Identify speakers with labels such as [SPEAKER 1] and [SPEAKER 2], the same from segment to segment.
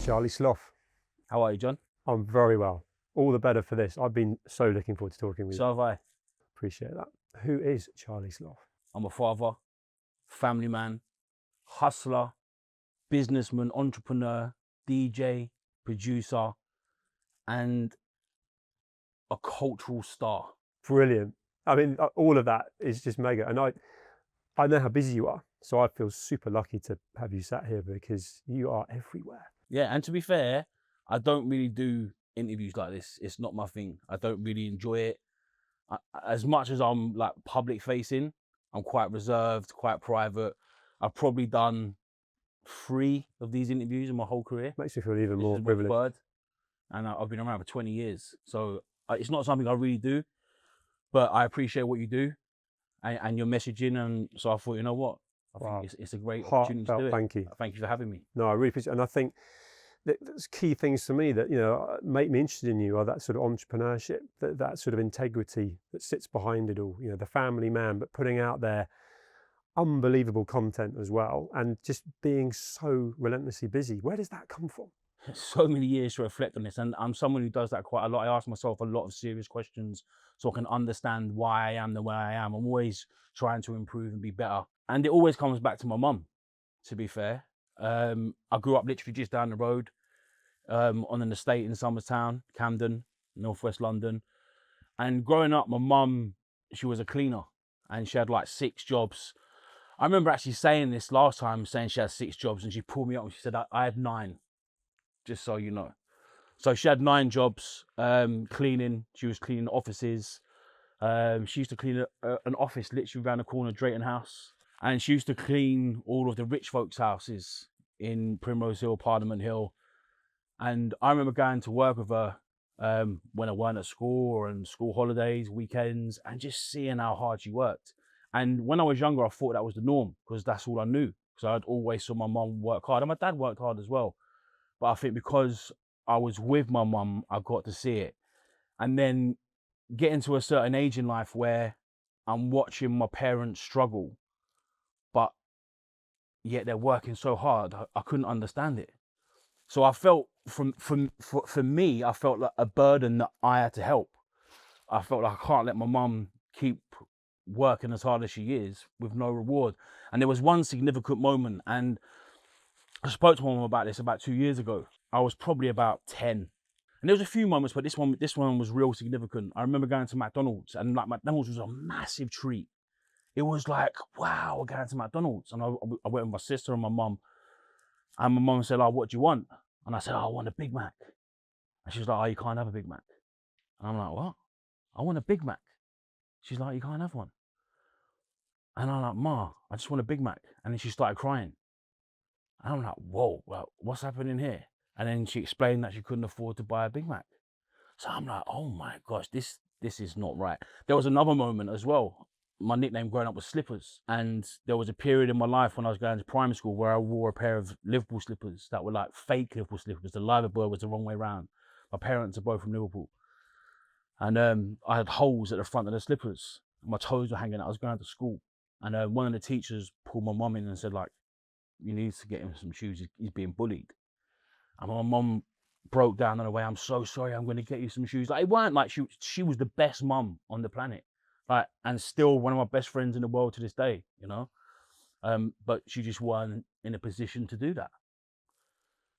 [SPEAKER 1] Charlie Sloth.
[SPEAKER 2] How are you, John?
[SPEAKER 1] I'm very well. All the better for this. I've been so looking forward to talking with you.
[SPEAKER 2] So have I.
[SPEAKER 1] Appreciate that. Who is Charlie Sloth?
[SPEAKER 2] I'm a father, family man, hustler, businessman, entrepreneur, DJ, producer, and a cultural star.
[SPEAKER 1] Brilliant. I mean, all of that is just mega. And I know how busy you are. So I feel super lucky to have you sat here because you are everywhere.
[SPEAKER 2] Yeah, and to be fair, I don't really do interviews like this. It's not my thing. I don't really enjoy it. As much as I'm like public facing, I'm quite reserved, quite private. I've probably done 3 of these interviews in my whole career.
[SPEAKER 1] Makes me feel even more privileged.
[SPEAKER 2] Third, and I've been around for 20 years. So it's not something I really do, but I appreciate what you do and your messaging. And so I thought, you know what? I think it's a great opportunity to do it.
[SPEAKER 1] Thank you.
[SPEAKER 2] Thank you for having me.
[SPEAKER 1] No, I really appreciate it. And I think there's key things for me that, make me interested in you are that sort of entrepreneurship, that sort of integrity that sits behind it all, the family man, but putting out there unbelievable content as well, and just being so relentlessly busy. Where does that come from?
[SPEAKER 2] So many years to reflect on this, and I'm someone who does that quite a lot. I ask myself a lot of serious questions so I can understand why I am the way I am. I'm always trying to improve and be better, and it always comes back to my mum, to be fair. I grew up literally just down the road on an estate in Somerstown, Camden, northwest London. And growing up, my mum, she was a cleaner and she had like 6 jobs. I remember actually saying this last time, saying she had 6 jobs, and she pulled me up and she said, I had 9, just so you know. So she had 9 jobs, cleaning. She was cleaning offices. She used to clean an office literally around the corner, Drayton House. And she used to clean all of the rich folks' houses in Primrose Hill, Parliament Hill. And I remember going to work with her when I weren't at school or on school holidays, weekends, and just seeing how hard she worked. And when I was younger, I thought that was the norm because that's all I knew. Because I'd always saw my mum work hard, and my dad worked hard as well. But I think because I was with my mum, I got to see it. And then getting to a certain age in life where I'm watching my parents struggle, but yet they're working so hard, I couldn't understand it. So I felt, for me, I felt like a burden that I had to help. I felt like I can't let my mum keep working as hard as she is with no reward. And there was one significant moment, and I spoke to my mum about this about 2 years ago. I was probably about 10. And there was a few moments, but this one was real significant. I remember going to McDonald's, and like McDonald's was a massive treat. It was like, wow, we're going to McDonald's. And I went with my sister and my mum. And my mum said, what do you want? And I said, I want a Big Mac. And she was like, you can't have a Big Mac. And I'm like, what? I want a Big Mac. She's like, you can't have one. And I'm like, Ma, I just want a Big Mac. And then she started crying. And I'm like, whoa, well, what's happening here? And then she explained that she couldn't afford to buy a Big Mac. So I'm like, oh my gosh, this is not right. There was another moment as well. My nickname growing up was Slippers. And there was a period in my life when I was going to primary school where I wore a pair of Liverpool slippers that were like fake Liverpool slippers. The Liverpool was the wrong way around. My parents are both from Liverpool. And I had holes at the front of the slippers. My toes were hanging out. I was going to school. And one of the teachers pulled my mum in and said, like, you need to get him some shoes. He's being bullied. And my mum broke down on the way. I'm so sorry. I'm going to get you some shoes. Like, it weren't like she was the best mum on the planet. Like, and still one of my best friends in the world to this day, but she just weren't in a position to do that.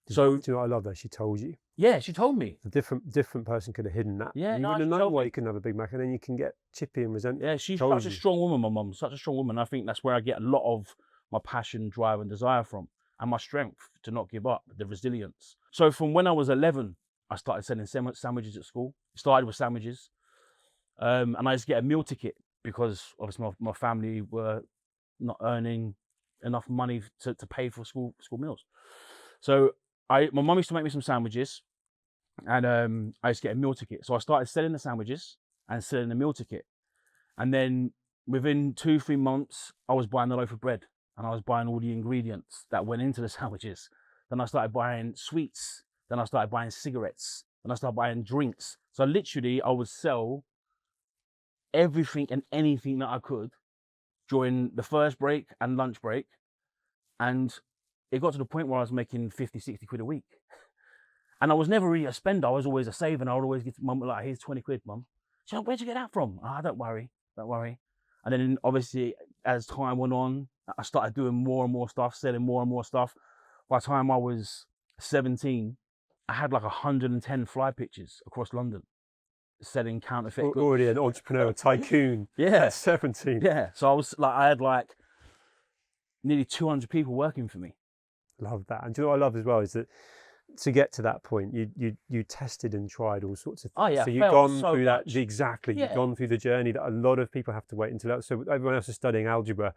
[SPEAKER 2] So,
[SPEAKER 1] do you know what I love that she told you?
[SPEAKER 2] Yeah, she told me.
[SPEAKER 1] A different person could have hidden that.
[SPEAKER 2] Yeah,
[SPEAKER 1] you wouldn't have known why you couldn't have a Big Mac, and then you can get chippy and resentful.
[SPEAKER 2] Yeah, she's such a strong woman, my mum, such a strong woman. I think that's where I get a lot of my passion, drive, and desire from, and my strength to not give up, the resilience. So from when I was 11, I started selling sandwiches at school. It started with sandwiches. And I used to get a meal ticket because obviously my family were not earning enough money to pay for school meals. So my mum used to make me some sandwiches, and I used to get a meal ticket. So I started selling the sandwiches and selling the meal ticket. And then within 2-3 months, I was buying a loaf of bread, and I was buying all the ingredients that went into the sandwiches. Then I started buying sweets. Then I started buying cigarettes. Then I started buying drinks. So literally I would sell everything and anything that I could during the first break and lunch break. And it got to the point where I was making 50, 60 quid a week. And I was never really a spender. I was always a saver, and I would always give mum, like, here's 20 quid, mum. She's like, where'd you get that from? Ah, don't worry. And then obviously, as time went on, I started doing more and more stuff, selling more and more stuff. By the time I was 17, I had like 110 fly pitches across London, selling counterfeit goods.
[SPEAKER 1] Already an entrepreneur tycoon
[SPEAKER 2] Yeah.
[SPEAKER 1] at 17.
[SPEAKER 2] Yeah. So I had like nearly 200 people working for me.
[SPEAKER 1] Love that. And do you know what I love as well is that to get to that point, you tested and tried all sorts of things.
[SPEAKER 2] Oh yeah.
[SPEAKER 1] So you've gone
[SPEAKER 2] so
[SPEAKER 1] through
[SPEAKER 2] much.
[SPEAKER 1] that exactly.
[SPEAKER 2] Yeah.
[SPEAKER 1] You've gone through the journey that a lot of people have to wait until. So everyone else is studying algebra,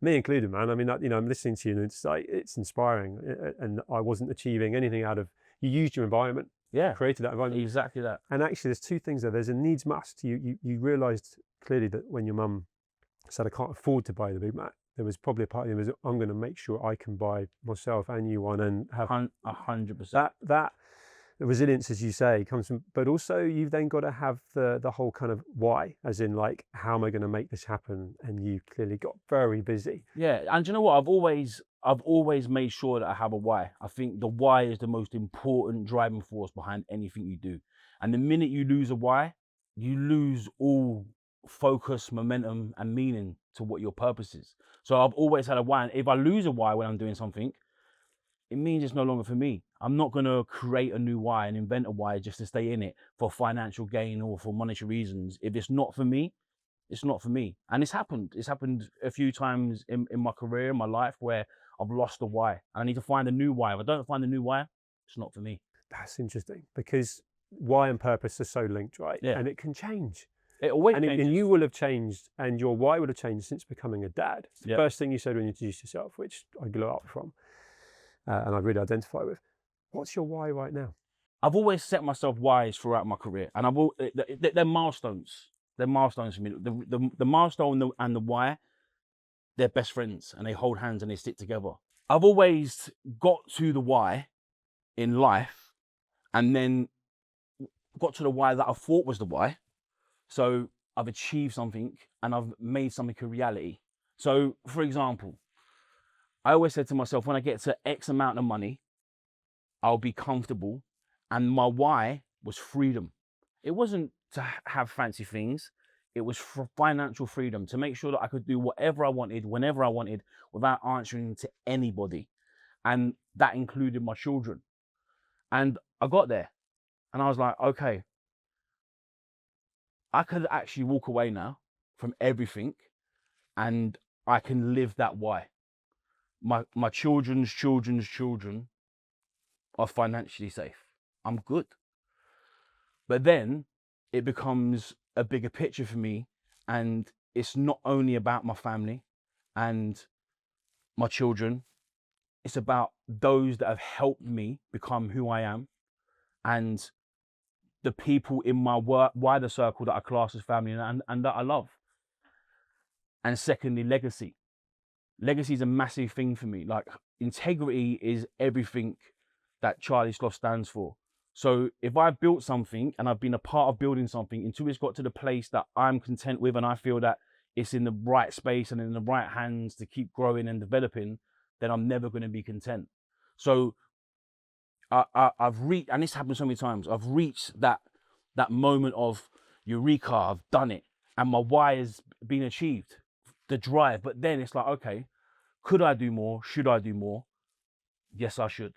[SPEAKER 1] me included, man. I mean, you know, I'm listening to you, and it's like it's inspiring. And I wasn't achieving anything out of. You used your environment.
[SPEAKER 2] Yeah.
[SPEAKER 1] Created that environment.
[SPEAKER 2] Exactly that.
[SPEAKER 1] And actually, there's two things there. There's a needs must. You realised clearly that when your mum said, "I can't afford to buy the Big Mac," there was probably a part of you was, "I'm going to make sure I can buy myself and you one and have
[SPEAKER 2] 100%.
[SPEAKER 1] that." The resilience, as you say, comes from, but also you've then got to have the whole kind of why, as in like, how am I going to make this happen? And you clearly got very busy.
[SPEAKER 2] Yeah, and do you know what? I've always made sure that I have a why. I think the why is the most important driving force behind anything you do. And the minute you lose a why, you lose all focus, momentum, and meaning to what your purpose is. So I've always had a why. And if I lose a why when I'm doing something, it means it's no longer for me. I'm not going to create a new why and invent a why just to stay in it for financial gain or for monetary reasons. If it's not for me, it's not for me. And it's happened. It's happened a few times in my career, in my life, where I've lost the why. And I need to find a new why. If I don't find a new why, it's not for me.
[SPEAKER 1] That's interesting, because why and purpose are so linked, right?
[SPEAKER 2] Yeah.
[SPEAKER 1] And it can change.
[SPEAKER 2] It always changes.
[SPEAKER 1] And you will have changed, and your why would have changed since becoming a dad. It's the
[SPEAKER 2] Yep.
[SPEAKER 1] first thing you said when you introduced yourself, which I grew up from, and I really identify with. What's your why right now?
[SPEAKER 2] I've always set myself whys throughout my career, and they're milestones. They're milestones for me. The milestone and the why, they're best friends, and they hold hands and they stick together. I've always got to the why in life, and then got to the why that I thought was the why. So I've achieved something and I've made something a reality. So, for example, I always said to myself, when I get to X amount of money, I'll be comfortable. And my why was freedom. It wasn't to have fancy things. It was for financial freedom, to make sure that I could do whatever I wanted, whenever I wanted, without answering to anybody. And that included my children. And I got there and I was like, okay, I could actually walk away now from everything and I can live that why. My children's children are financially safe. I'm good. But then it becomes a bigger picture for me, and it's not only about my family and my children, it's about those that have helped me become who I am, and the people in my wider circle that I class as family and that I love. And secondly, legacy. Legacy is a massive thing for me. Like, integrity is everything that Charlie Sloth stands for. So if I've built something and I've been a part of building something until it's got to the place that I'm content with and I feel that it's in the right space and in the right hands to keep growing and developing, then I'm never going to be content. So I've reached, and this happens so many times, I've reached that moment of eureka, I've done it, and my why has been achieved, the drive. But then it's like, okay, could I do more? Should I do more? Yes, I should.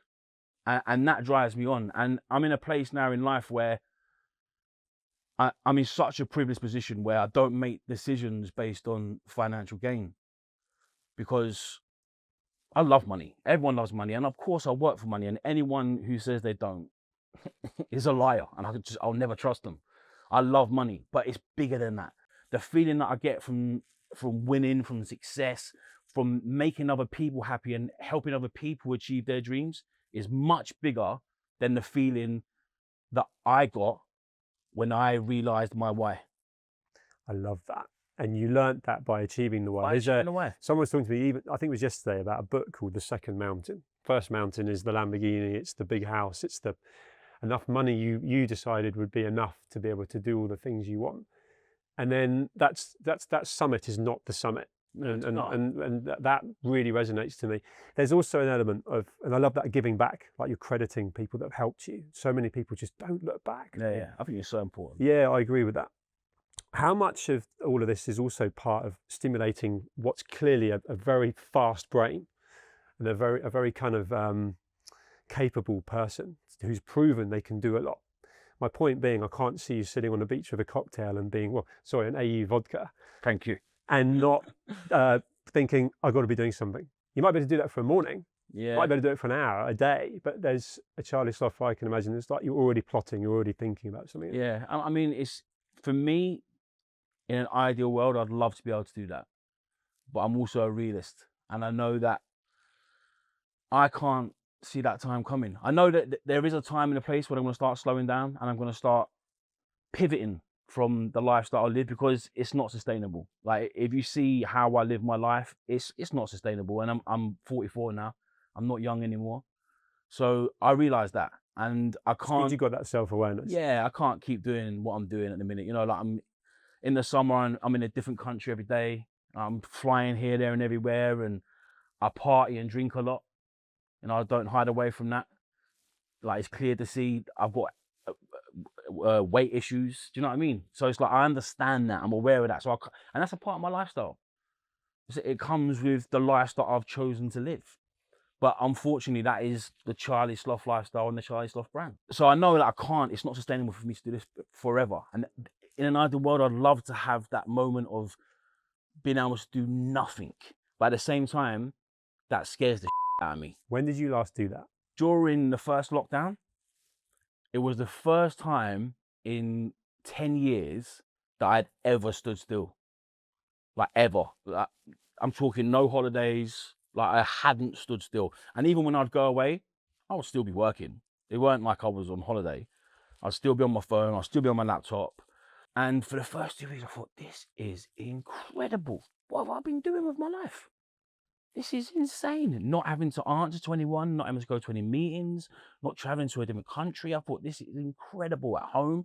[SPEAKER 2] And that drives me on. And I'm in a place now in life where I'm in such a privileged position where I don't make decisions based on financial gain, because I love money. Everyone loves money. And of course I work for money, and anyone who says they don't is a liar, and I'll never trust them. I love money, but it's bigger than that. The feeling that I get from winning, from success, from making other people happy and helping other people achieve their dreams is much bigger than the feeling that I got when I realized my why.
[SPEAKER 1] I love that. And you learnt that by achieving the why.
[SPEAKER 2] By achieving the why.
[SPEAKER 1] Someone was talking to me, even I think it was yesterday, about a book called The Second Mountain. First mountain is the Lamborghini, it's the big house, it's the enough money you decided would be enough to be able to do all the things you want. And then that summit is not the summit. and that really resonates to me. There's also an element of, and I love that, giving back, like you're crediting people that have helped you. So many people just don't look back.
[SPEAKER 2] Yeah, I think it's so important.
[SPEAKER 1] Yeah, I agree with that. How much of all of this is also part of stimulating what's clearly a very fast brain and a very kind of capable person who's proven they can do a lot? My point being, I can't see you sitting on a beach with a cocktail and being, an AU vodka.
[SPEAKER 2] Thank you.
[SPEAKER 1] And not thinking, I've got to be doing something. You might be able to do that for a morning.
[SPEAKER 2] Yeah.
[SPEAKER 1] You might be able to do it for an hour, a day, but there's a Charlie Sloth I can imagine. It's like you're already plotting, you're already thinking about something.
[SPEAKER 2] Yeah, I mean, it's, for me, in an ideal world, I'd love to be able to do that. But I'm also a realist. And I know that I can't see that time coming. I know that there is a time and a place when I'm going to start slowing down and I'm going to start pivoting from the lifestyle I live, because it's not sustainable. Like, if you see how I live my life, it's not sustainable. And I'm 44 now. I'm not young anymore. So I realize that, and I can't.
[SPEAKER 1] You got that self-awareness.
[SPEAKER 2] Yeah, I can't keep doing what I'm doing at the minute. You know, like, I'm in the summer and I'm in a different country every day. I'm flying here, there, and everywhere, and I party and drink a lot. And I don't hide away from that. Like, it's clear to see I've got weight issues. Do you know what I mean? So it's like, I understand that. I'm aware of that. So and that's a part of my lifestyle. It comes with the lifestyle I've chosen to live. But unfortunately, that is the Charlie Sloth lifestyle and the Charlie Sloth brand. So I know that I can't, it's not sustainable for me to do this forever. And in an ideal world, I'd love to have that moment of being able to do nothing. But at the same time, that scares the out of me.
[SPEAKER 1] When did you last do that?
[SPEAKER 2] During the first lockdown. It was the first time in 10 years that I'd ever stood still. Like, ever. Like, I'm talking no holidays. Like, I hadn't stood still. And even when I'd go away, I would still be working. It weren't like I was on holiday. I'd still be on my phone. I'd still be on my laptop. And for the first 2 weeks, I thought, this is incredible. What have I been doing with my life? This is insane. Not having to answer to anyone, not having to go to any meetings, not traveling to a different country. I thought, this is incredible. At home,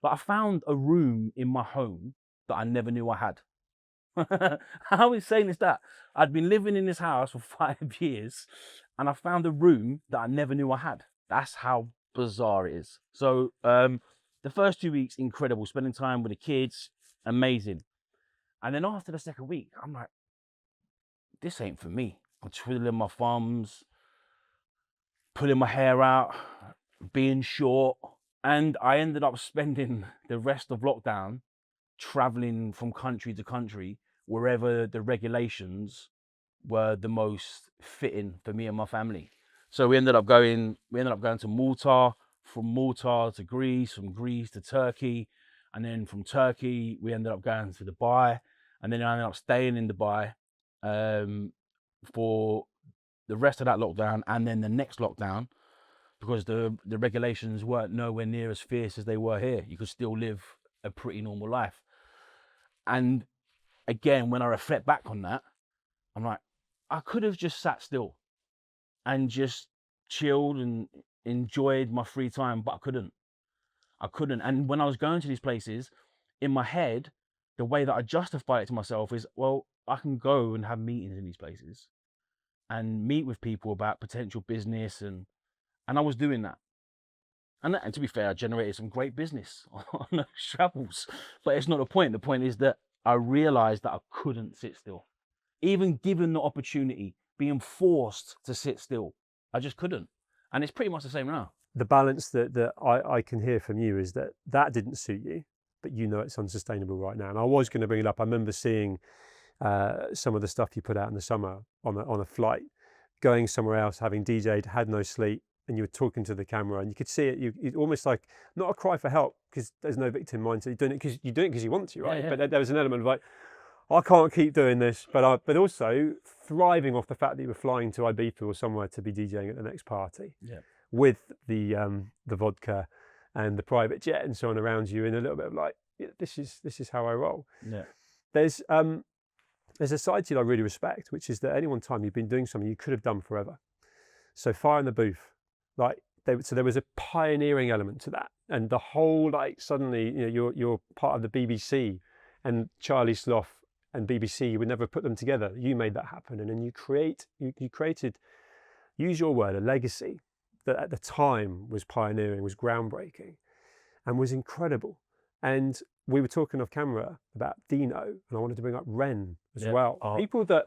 [SPEAKER 2] I found a room in my home that I never knew I had. How insane is that? I'd been living in this house for 5 years and I found a room that I never knew I had. That's how bizarre it is. So the first 2 weeks, incredible. Spending time with the kids, amazing. And then after the second week, I'm like, this ain't for me. I'm twiddling my thumbs, pulling my hair out, being short. And I ended up spending the rest of lockdown traveling from country to country, wherever the regulations were the most fitting for me and my family. So we ended up going to Malta, from Malta to Greece, from Greece to Turkey, and then from Turkey we ended up going to Dubai, and then I ended up staying in Dubai for the rest of that lockdown and then the next lockdown, because the regulations weren't nowhere near as fierce as they were here. You could still live a pretty normal life. And again, when I reflect back on that, I'm like, I could have just sat still and just chilled and enjoyed my free time, but I couldn't. And when I was going to these places, in my head, the way that I justify it to myself is, well, I can go and have meetings in these places and meet with people about potential business, and I was doing that. And to be fair, I generated some great business on those travels, but it's not the point. The point is that I realized that I couldn't sit still. Even given the opportunity, being forced to sit still, I just couldn't. And it's pretty much the same now.
[SPEAKER 1] The balance that I can hear from you is that didn't suit you, but you know it's unsustainable right now. And I was going to bring it up. I remember seeing some of the stuff you put out in the summer on a flight, going somewhere else, having DJ'd, had no sleep, and you were talking to the camera, and you could see it. You almost like, not a cry for help, because there's no victim mindset. You're doing it because you want to, right?
[SPEAKER 2] Yeah.
[SPEAKER 1] But there was an element of like, I can't keep doing this, but also thriving off the fact that you were flying to Ibiza or somewhere to be DJing at the next party, with the vodka and the private jet and so on around you, and a little bit of like, this is how I roll.
[SPEAKER 2] Yeah.
[SPEAKER 1] There's a side to you I really respect, which is that any one time you've been doing something you could have done forever. So Fire in the Booth, like, so there was a pioneering element to that, and the whole, like, suddenly, you know, you're part of the BBC, and Charlie Sloth and BBC, you would never put them together. You made that happen, and then you created, use your word, a legacy that at the time was pioneering, was groundbreaking, and was incredible. And we were talking off camera about Dino, and I wanted to bring up Ren as well. People that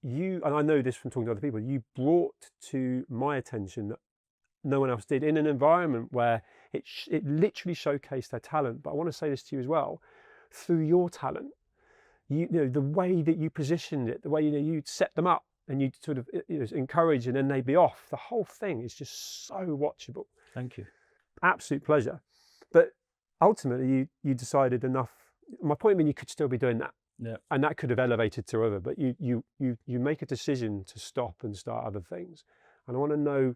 [SPEAKER 1] you, and I know this from talking to other people, you brought to my attention that no one else did, in an environment where it literally showcased their talent. But I want to say this to you as well, through your talent, you know, the way that you positioned it, the way, you know, you set them up and you sort of, you know, encourage, and then they'd be off. The whole thing is just so watchable.
[SPEAKER 2] Thank you.
[SPEAKER 1] Absolute pleasure. But ultimately you decided enough. My point being, you could still be doing that.
[SPEAKER 2] Yeah.
[SPEAKER 1] And that could have elevated to other, but you make a decision to stop and start other things. And I want to know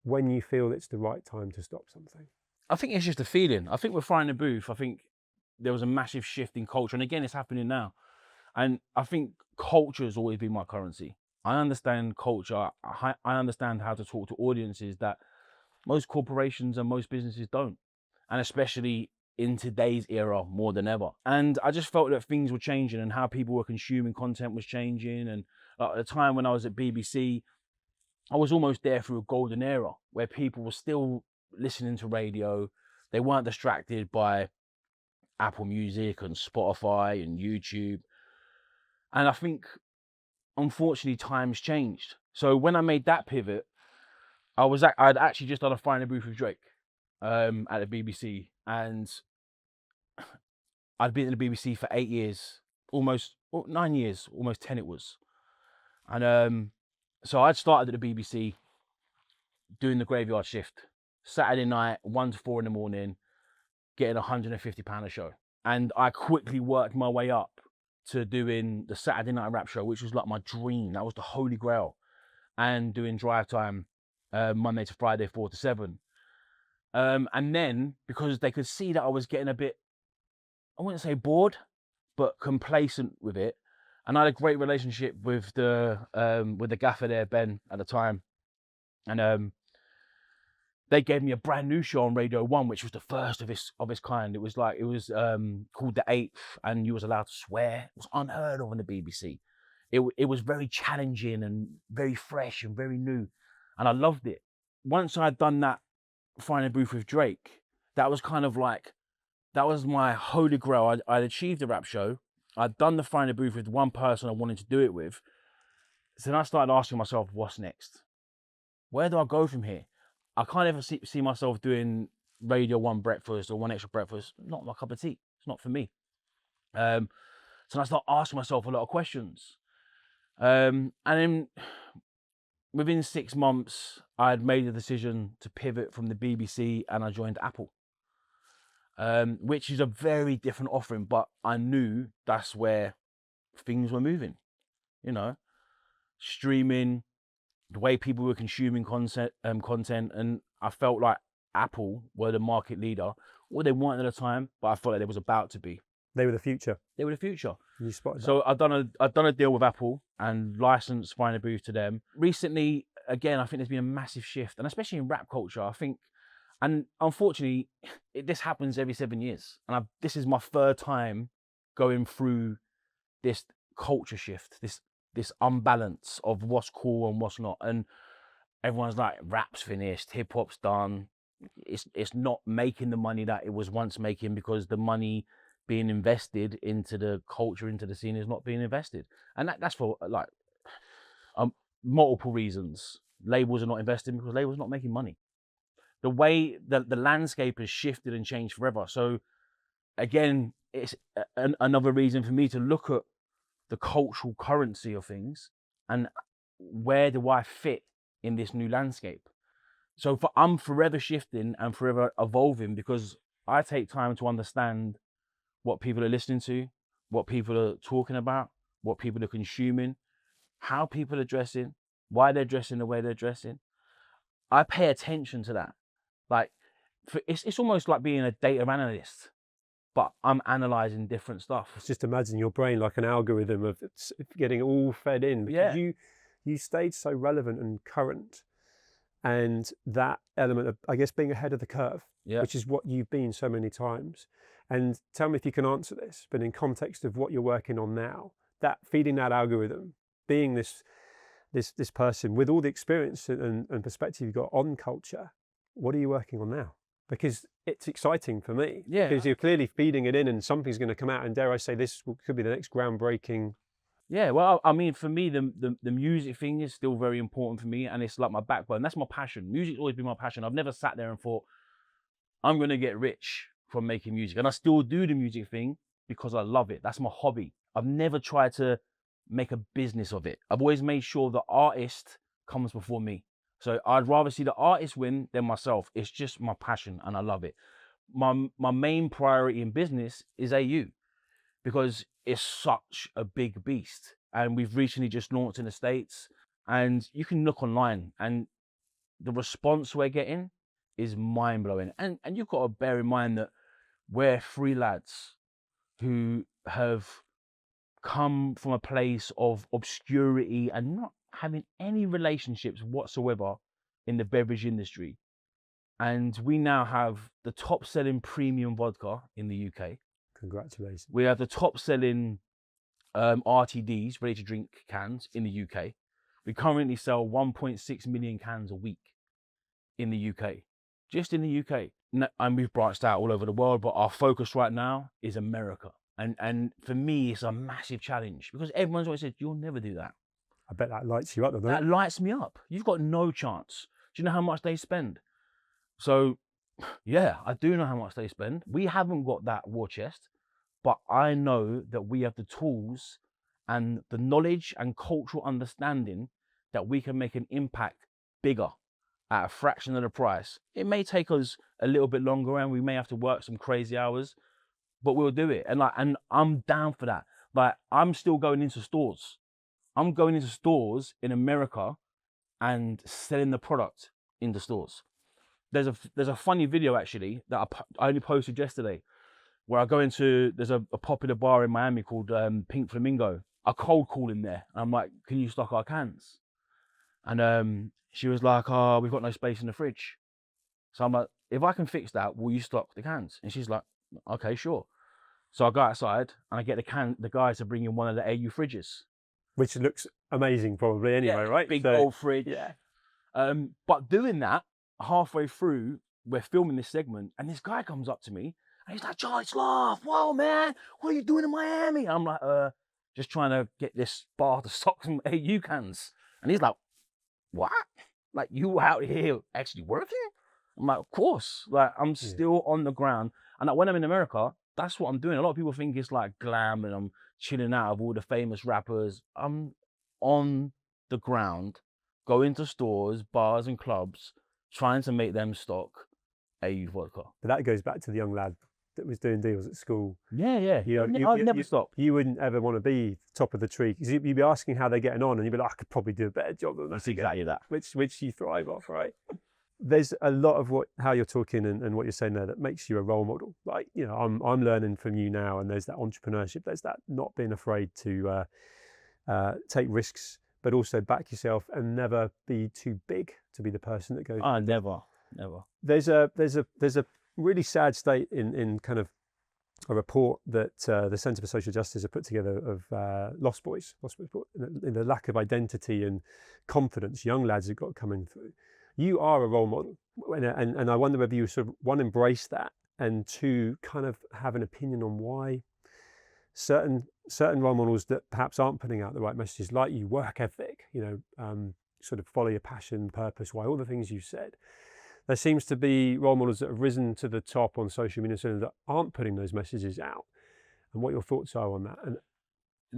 [SPEAKER 1] when you feel it's the right time to stop something.
[SPEAKER 2] I think it's just a feeling. I think we're frying the booth. I think there was a massive shift in culture. And again, it's happening now. And I think culture has always been my currency. I understand culture. I understand how to talk to audiences that most corporations and most businesses don't. And especially in today's era more than ever. And I just felt that things were changing and how people were consuming content was changing. And at the time when I was at BBC, I was almost there through a golden era where people were still listening to radio. They weren't distracted by Apple Music and Spotify and YouTube. And I think, unfortunately, times changed. So when I made that pivot, I'd actually just done a Find a Booth with Drake at the BBC. And I'd been at the BBC for 8 years, almost 9 years, almost 10 it was. And so I'd started at the BBC doing the graveyard shift, Saturday night, 1 to 4 in the morning, getting £150 a show. And I quickly worked my way up to doing the Saturday night rap show, which was like my dream. That was the holy grail. And doing drive time Monday to Friday, 4 to 7. And then, because they could see that I was getting a bit, I wouldn't say bored, but complacent with it. And I had a great relationship with the gaffer there, Ben, at the time. And they gave me a brand new show on Radio 1, which was the first of its kind. It was called The Eighth, and you was allowed to swear. It was unheard of on the BBC. It was very challenging and very fresh and very new. And I loved it. Once I'd done that Find a Booth with Drake, that was kind of like, that was my holy grail. I'd achieved the rap show. I'd done the Find a Booth with one person I wanted to do it with. So then I started asking myself, what's next? Where do I go from here? I can't ever see myself doing Radio 1 breakfast or 1 Extra breakfast. Not my cup of tea. It's not for me. So I started asking myself a lot of questions. And then within 6 months, I had made a decision to pivot from the BBC and I joined Apple. Which is a very different offering, but I knew that's where things were moving, you know, streaming, the way people were consuming content, and I felt like Apple were the market leader, or they weren't at the time, but I felt like they was about to be.
[SPEAKER 1] They were the future.
[SPEAKER 2] They were the future.
[SPEAKER 1] You spotted that.
[SPEAKER 2] So I've done a deal with Apple and licensed Find a Booth to them. Recently, again, I think there's been a massive shift, and especially in rap culture, I think. And unfortunately, this happens every 7 years. And this is my 3rd time going through this culture shift, this unbalance of what's cool and what's not. And everyone's like, rap's finished, hip hop's done. It's not making the money that it was once making because the money being invested into the culture, into the scene is not being invested. And that's for like multiple reasons. Labels are not investing because labels are not making money. The way that the landscape has shifted and changed forever. So again, it's another reason for me to look at the cultural currency of things and where do I fit in this new landscape. So I'm forever shifting and forever evolving because I take time to understand what people are listening to, what people are talking about, what people are consuming, how people are dressing, why they're dressing the way they're dressing. I pay attention to that. Like, it's almost like being a data analyst, but I'm analyzing different stuff.
[SPEAKER 1] Just imagine your brain like an algorithm of getting all fed in. Because you stayed so relevant and current and that element of, I guess, being ahead of the curve,
[SPEAKER 2] Yeah.
[SPEAKER 1] which is what you've been so many times. And tell me if you can answer this, but in context of what you're working on now, that feeding that algorithm, being this person with all the experience and perspective you've got on culture, what are you working on now? Because it's exciting for me.
[SPEAKER 2] Yeah.
[SPEAKER 1] Because you're clearly feeding it in, and something's going to come out. And dare I say, this could be the next groundbreaking.
[SPEAKER 2] Yeah, well, I mean, for me, the music thing is still very important for me, and it's like my backbone. That's my passion. Music's always been my passion. I've never sat there and thought, I'm gonna get rich from making music, and I still do the music thing because I love it. That's my hobby. I've never tried to make a business of it. I've always made sure the artist comes before me. So I'd rather see the artist win than myself. It's just my passion, and I love it. My main priority in business is AU, because it's such a big beast. And we've recently just launched in the States, and you can look online and the response we're getting is mind blowing. And you've got to bear in mind that we're three lads who have come from a place of obscurity and not having any relationships whatsoever in the beverage industry. And we now have the top selling premium vodka in the UK.
[SPEAKER 1] Congratulations.
[SPEAKER 2] We have the top selling RTDs, ready to drink cans, in the UK. We currently sell 1.6 million cans a week in the UK, just in the UK. And we've branched out all over the world, but our focus right now is America. And for me, it's a massive challenge because everyone's always said, you'll never do that.
[SPEAKER 1] I bet that lights you up, doesn't it?
[SPEAKER 2] That lights me up. You've got no chance. Do you know how much they spend? So, yeah, I do know how much they spend. We haven't got that war chest, but I know that we have the tools and the knowledge and cultural understanding that we can make an impact bigger at a fraction of the price. It may take us a little bit longer and we may have to work some crazy hours, but we'll do it. And I'm down for that. Like, I'm still going into stores. I'm going into stores in America and selling the product in the stores. There's a funny video actually that I only posted yesterday, where I go into, there's a popular bar in Miami called Pink Flamingo. I cold call in there. And I'm like, can you stock our cans? And she was like, oh, we've got no space in the fridge. So I'm like, if I can fix that, will you stock the cans? And she's like, okay, sure. So I go outside and I get the guy to bring in one of the AU fridges.
[SPEAKER 1] Which looks amazing probably anyway, right?
[SPEAKER 2] Big old fridge. Yeah. But doing that, halfway through, we're filming this segment and this guy comes up to me and he's like, John, Sloth, whoa, man, what are you doing in Miami? I'm like, just trying to get this bar to stock some AU cans. And he's like, what? Like, you out here actually working? I'm like, of course. Like, I'm still on the ground. And like, when I'm in America, that's what I'm doing. A lot of people think it's like glam and I'm chilling out of all the famous rappers. I'm on the ground, going to stores, bars and clubs, trying to make them stock AU vodka.
[SPEAKER 1] But that goes back to the young lad that was doing deals at school.
[SPEAKER 2] Yeah. I'd never stop.
[SPEAKER 1] You wouldn't ever want to be top of the tree because you'd be asking how they're getting on and you'd be like, I could probably do a better job than that.
[SPEAKER 2] That's exactly that.
[SPEAKER 1] Which you thrive off, right? There's a lot of how you're talking and what you're saying there that makes you a role model. Like, you know, I'm learning from you now, and there's that entrepreneurship, there's that not being afraid to take risks, but also back yourself and never be too big to be the person that goes.
[SPEAKER 2] Never.
[SPEAKER 1] There's a really sad state in kind of a report that the Centre for Social Justice have put together of Lost Boys, in the lack of identity and confidence young lads have got coming through. You are a role model, and I wonder whether you sort of, one, embrace that, and two, kind of have an opinion on why certain role models that perhaps aren't putting out the right messages, like you, work ethic, you know, sort of follow your passion, purpose, why, all the things you said. There seems to be role models that have risen to the top on social media that aren't putting those messages out, and what your thoughts are on that. And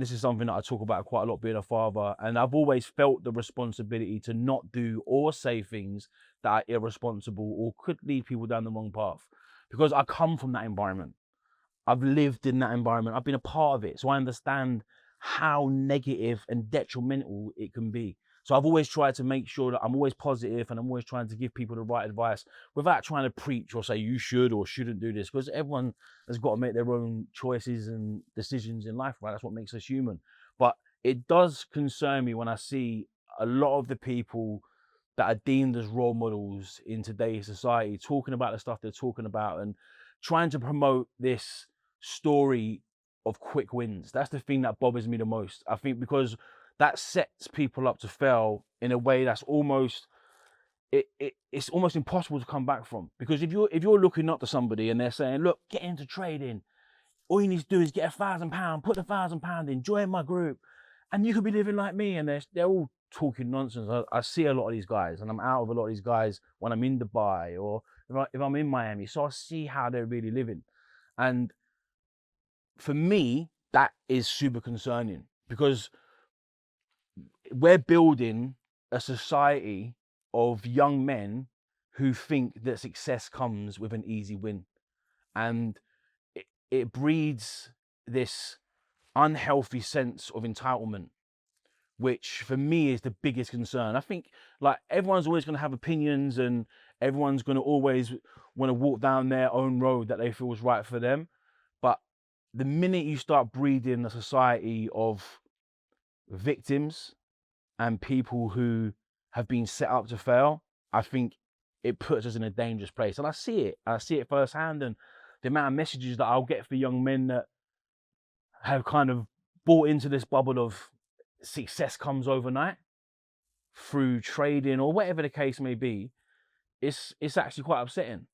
[SPEAKER 2] this is something that I talk about quite a lot, being a father, and I've always felt the responsibility to not do or say things that are irresponsible or could lead people down the wrong path, because I come from that environment. I've lived in that environment. I've been a part of it, so I understand how negative and detrimental it can be. So I've always tried to make sure that I'm always positive and I'm always trying to give people the right advice without trying to preach or say you should or shouldn't do this, because everyone has got to make their own choices and decisions in life, right? That's what makes us human. But it does concern me when I see a lot of the people that are deemed as role models in today's society, talking about the stuff they're talking about and trying to promote this story of quick wins. That's the thing that bothers me the most. I think because that sets people up to fail in a way that's almost it's almost impossible to come back from. Because if you're looking up to somebody and they're saying, look, get into trading, all you need to do is get £1,000, put the £1,000 in, join my group, and you could be living like me. And they're all talking nonsense. I see a lot of these guys, and I'm out with a lot of these guys when I'm in Dubai or if I'm in Miami. So I see how they're really living. And for me, that is super concerning, because we're building a society of young men who think that success comes with an easy win. And it breeds this unhealthy sense of entitlement, which for me is the biggest concern. I think like everyone's always going to have opinions and everyone's going to always want to walk down their own road that they feel is right for them. But the minute you start breeding a society of victims and people who have been set up to fail, I think it puts us in a dangerous place. And I see it firsthand. And the amount of messages that I'll get for young men that have kind of bought into this bubble of success comes overnight through trading or whatever the case may be, it's actually quite upsetting.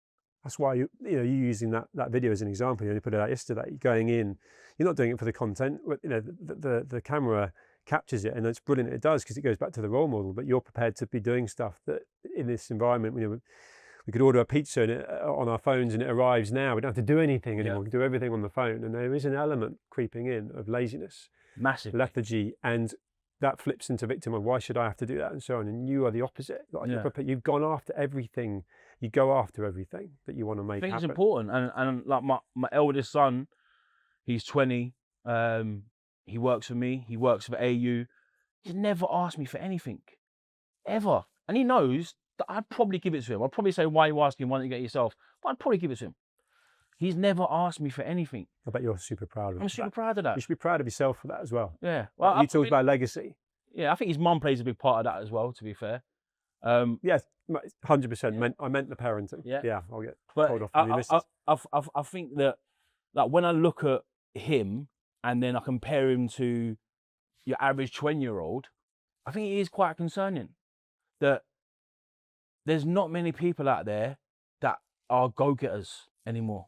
[SPEAKER 1] That's why you using that video as an example. You only put it out yesterday. You're going in, you're not doing it for the content. The camera captures it, and it's brilliant. It does, because it goes back to the role model. But you're prepared to be doing stuff that in this environment, we could order a pizza on our phones and it arrives now. We don't have to do anything anymore. We can do everything on the phone, and there is an element creeping in of laziness,
[SPEAKER 2] massive
[SPEAKER 1] lethargy, and that flips into victim of why should I have to do that and so on. And you are the opposite. You've gone after everything. You go after everything that you want to make happen.
[SPEAKER 2] I think it's important. And like my eldest son, he's 20. He works for me. He works for AU. He's never asked me for anything, ever. And he knows that I'd probably give it to him. I'd probably say, why are you asking? Why don't you get it yourself? But I'd probably give it to him. He's never asked me for anything.
[SPEAKER 1] I bet you're super proud of it.
[SPEAKER 2] I'm super proud of that.
[SPEAKER 1] You should be proud of yourself for that as well.
[SPEAKER 2] Yeah.
[SPEAKER 1] Well, you talked about legacy.
[SPEAKER 2] Yeah, I think his mum plays a big part of that as well, to be fair.
[SPEAKER 1] Yes, 100%. I meant the parenting. Yeah, I'll get told off from the
[SPEAKER 2] I think that like when I look at him and then I compare him to your average 20-year-old, I think it is quite concerning that there's not many people out there that are go-getters anymore.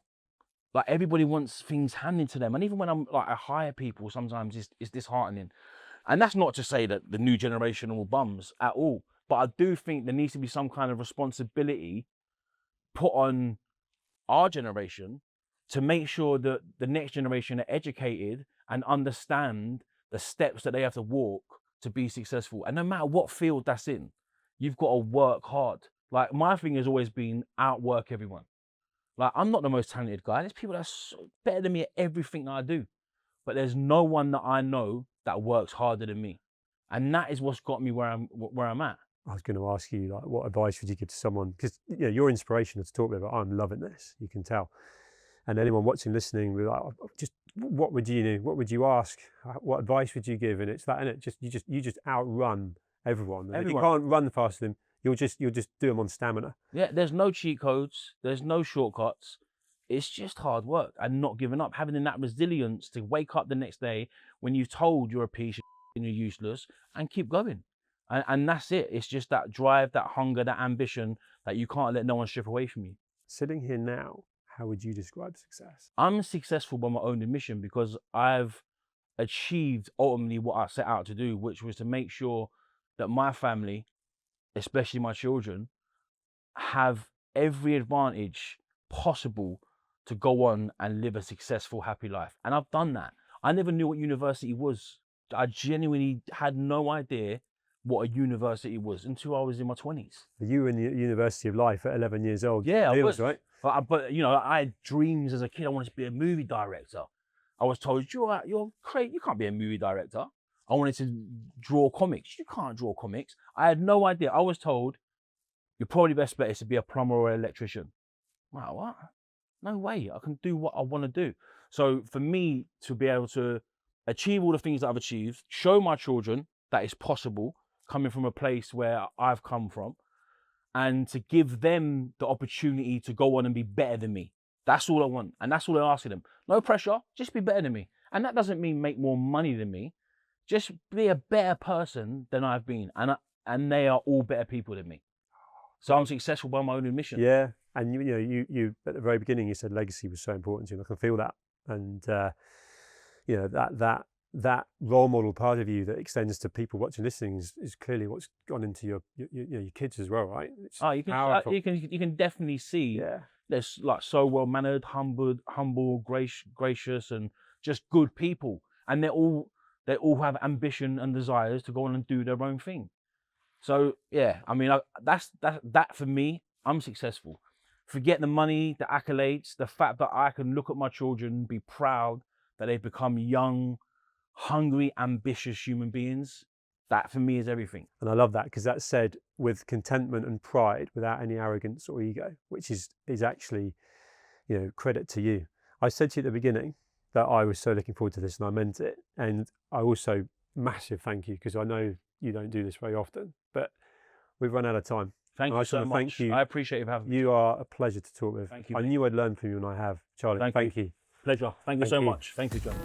[SPEAKER 2] Like everybody wants things handed to them, and even when I hire people, sometimes it's disheartening. And that's not to say that the new generation are all bums at all, but I do think there needs to be some kind of responsibility put on our generation to make sure that the next generation are educated and understand the steps that they have to walk to be successful. And no matter what field that's in, you've got to work hard. Like my thing has always been outwork everyone. Like I'm not the most talented guy. There's people that's better than me at everything that I do, but there's no one that I know that works harder than me. And that is what's got me where I'm at.
[SPEAKER 1] I was going to ask you, like, what advice would you give to someone? Because your inspiration to talk about, I'm loving this, you can tell. And anyone watching, listening, will like, just what would you do? What would you ask? What advice would you give? And it's that, and you just outrun everyone. And if you can't run faster than them, you'll just do them on stamina.
[SPEAKER 2] Yeah, there's no cheat codes, there's no shortcuts. It's just hard work and not giving up, having that resilience to wake up the next day when you've told you're a piece of and you're useless, and keep going. And that's it. It's just that drive, that hunger, that ambition that you can't let no one strip away from you.
[SPEAKER 1] Sitting here now, how would you describe success?
[SPEAKER 2] I'm successful by my own admission because I've achieved ultimately what I set out to do, which was to make sure that my family, especially my children, have every advantage possible to go on and live a successful, happy life. And I've done that. I never knew what university was. I genuinely had no idea what a university was until I was in my 20s.
[SPEAKER 1] You were in the University of Life at 11 years old.
[SPEAKER 2] Yeah,
[SPEAKER 1] I was, right?
[SPEAKER 2] But I had dreams as a kid. I wanted to be a movie director. I was told, you're crazy. You can't be a movie director. I wanted to draw comics. You can't draw comics. I had no idea. I was told, your probably best bet is to be a plumber or an electrician. I'm like, what? No way. I can do what I want to do. So for me to be able to achieve all the things that I've achieved, show my children that it's possible, coming from a place where I've come from, and to give them the opportunity to go on and be better than me. That's all I want. And that's all I'm asking them. No pressure, just be better than me. And that doesn't mean make more money than me. Just be a better person than I've been. And they are all better people than me. So I'm successful by my own admission.
[SPEAKER 1] Yeah. And you at the very beginning, you said legacy was so important to you. And I can feel that. And, that role model part of you that extends to people watching, listening is clearly what's gone into your kids as well, right? It's powerful.
[SPEAKER 2] You can definitely see.
[SPEAKER 1] Yeah.
[SPEAKER 2] They're like so well mannered, humble, gracious, and just good people. And they all have ambition and desires to go on and do their own thing. So yeah, I mean, that for me, I'm successful. Forget the money, the accolades, the fact that I can look at my children and be proud that they've become young, hungry, ambitious human beings. That for me is everything.
[SPEAKER 1] And I love that, because that's said with contentment and pride, without any arrogance or ego, which is actually, credit to you. I said to you at the beginning that I was so looking forward to this, and I meant it. And I also, massive thank you, because I know you don't do this very often, but we've run out of time.
[SPEAKER 2] Thank you so much.
[SPEAKER 1] Thank you.
[SPEAKER 2] I appreciate you having me.
[SPEAKER 1] You are a pleasure to talk with.
[SPEAKER 2] Thank you.
[SPEAKER 1] I knew I'd learn from you, and I have. Charlie, thank you.
[SPEAKER 2] Pleasure. Thank you so much. Thank you, John.